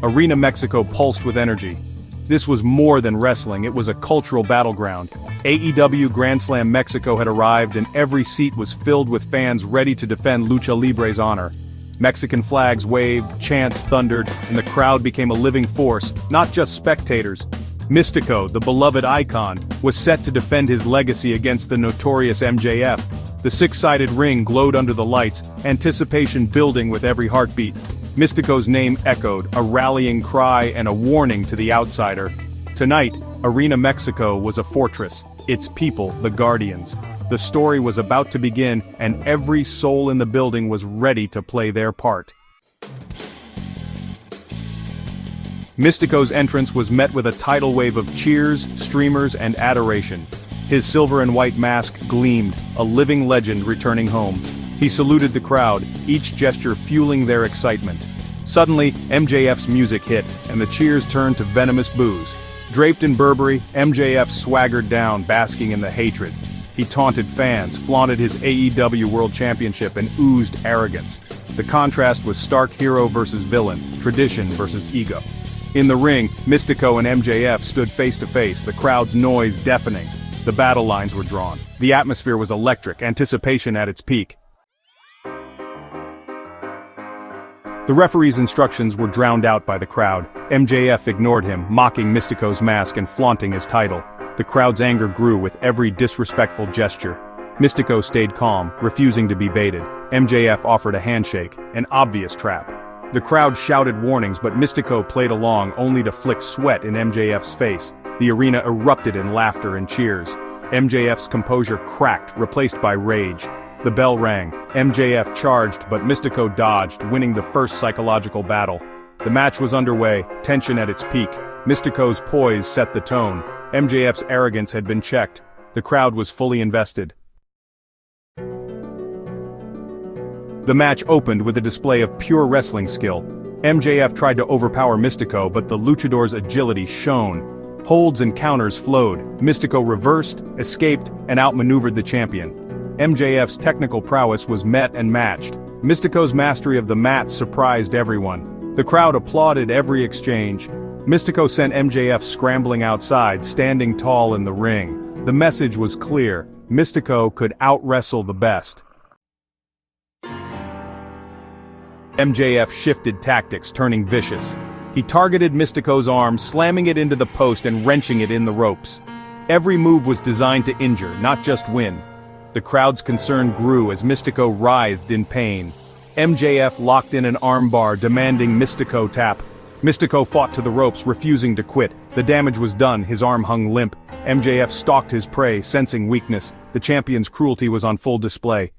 Arena Mexico pulsed with energy. This was more than wrestling, it was a cultural battleground. AEW Grand Slam Mexico had arrived and every seat was filled with fans ready to defend Lucha Libre's honor. Mexican flags waved, chants thundered, and the crowd became a living force, not just spectators. Mistico, the beloved icon, was set to defend his legacy against the notorious MJF. The six-sided ring glowed under the lights, anticipation building with every heartbeat. Mistico's name echoed, a rallying cry and a warning to the outsider. Tonight, Arena Mexico was a fortress, its people the guardians. The story was about to begin, and every soul in the building was ready to play their part. Mistico's entrance was met with a tidal wave of cheers, streamers, and adoration. His silver and white mask gleamed, a living legend returning home. He saluted the crowd, each gesture fueling their excitement. Suddenly, MJF's music hit, and the cheers turned to venomous boos. Draped in Burberry, MJF swaggered down, basking in the hatred. He taunted fans, flaunted his AEW World Championship, and oozed arrogance. The contrast was stark hero versus villain, tradition versus ego. In the ring, Mistico and MJF stood face to face, the crowd's noise deafening. The battle lines were drawn. The atmosphere was electric, anticipation at its peak. The referee's instructions were drowned out by the crowd. MJF ignored him, mocking Mistico's mask and flaunting his title. The crowd's anger grew with every disrespectful gesture. Mistico stayed calm, refusing to be baited. MJF offered a handshake, an obvious trap. The crowd shouted warnings, but Mistico played along, only to flick sweat in MJF's face. The arena erupted in laughter and cheers. MJF's composure cracked, replaced by rage. The bell rang. MJF charged, but Mistico dodged, winning the first psychological battle. The match was underway, tension at its peak. Mistico's poise set the tone. MJF's arrogance had been checked. The crowd was fully invested. The match opened with a display of pure wrestling skill. MJF tried to overpower Mistico, but the luchador's agility shone. Holds and counters flowed. Mistico reversed, escaped, and outmaneuvered the champion. MJF's technical prowess was met and matched. Mistico's mastery of the mat surprised everyone. The crowd applauded every exchange. Mistico sent MJF scrambling outside, standing tall in the ring. The message was clear: Mistico could out-wrestle the best. MJF shifted tactics, turning vicious. He targeted Mistico's arm, slamming it into the post and wrenching it in the ropes. Every move was designed to injure, not just win. The crowd's concern grew as Mistico writhed in pain. MJF locked in an armbar, demanding Mistico tap. Mistico fought to the ropes, refusing to quit. The damage was done, his arm hung limp. MJF stalked his prey, sensing weakness. The champion's cruelty was on full display.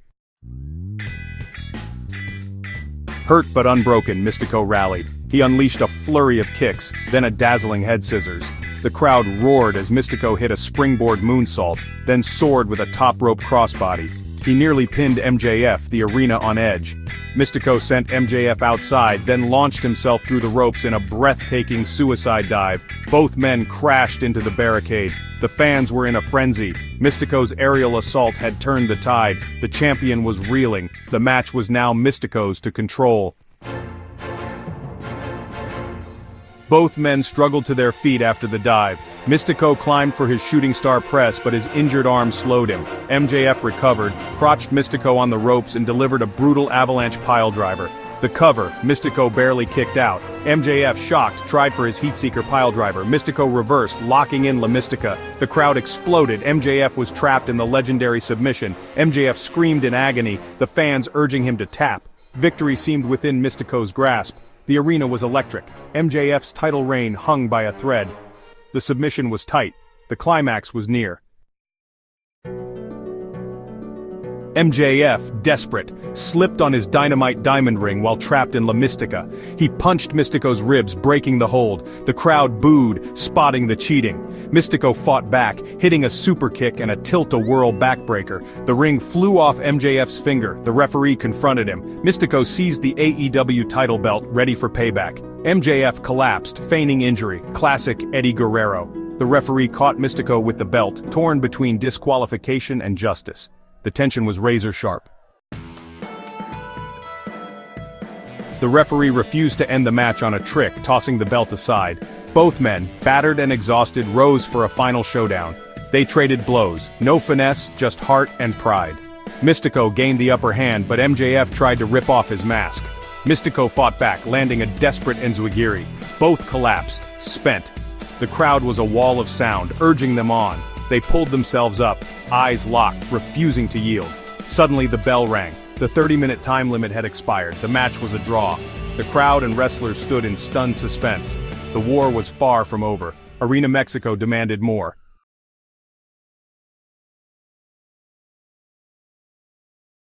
Hurt but unbroken, Mistico rallied. He unleashed a flurry of kicks, then a dazzling head scissors. The crowd roared as Mistico hit a springboard moonsault, then soared with a top rope crossbody. He nearly pinned MJF, the arena on edge. Mistico sent MJF outside, then launched himself through the ropes in a breathtaking suicide dive. Both men crashed into the barricade. The fans were in a frenzy. Mistico's aerial assault had turned the tide. The champion was reeling. The match was now Mistico's to control. Both men struggled to their feet after the dive. Mistico climbed for his shooting star press, but his injured arm slowed him. MJF recovered, crotched Mistico on the ropes and delivered a brutal avalanche piledriver. The cover, Mistico barely kicked out. MJF, shocked, tried for his heatseeker piledriver. Mistico reversed, locking in La Mystica. The crowd exploded. MJF was trapped in the legendary submission. MJF screamed in agony, the fans urging him to tap. Victory seemed within Mistico's grasp. The arena was electric. MJF's title reign hung by a thread. The submission was tight. The climax was near. MJF, desperate, slipped on his dynamite diamond ring while trapped in La Mystica. He punched Mistico's ribs, breaking the hold. The crowd booed, spotting the cheating. Mistico fought back, hitting a super kick and a tilt-a-whirl backbreaker. The ring flew off MJF's finger. The referee confronted him. Mistico seized the AEW title belt, ready for payback. MJF collapsed, feigning injury. Classic Eddie Guerrero. The referee caught Mistico with the belt, torn between disqualification and justice. The tension was razor sharp. The referee refused to end the match on a trick, tossing the belt aside. Both men, battered and exhausted, rose for a final showdown. They traded blows, no finesse, just heart and pride. Mistico gained the upper hand, but MJF tried to rip off his mask. Mistico fought back, landing a desperate enziguri. Both collapsed, spent. The crowd was a wall of sound, urging them on. They pulled themselves up, eyes locked, refusing to yield. Suddenly the bell rang. The 30-minute time limit had expired. The match was a draw. The crowd and wrestlers stood in stunned suspense. The war was far from over. Arena Mexico demanded more.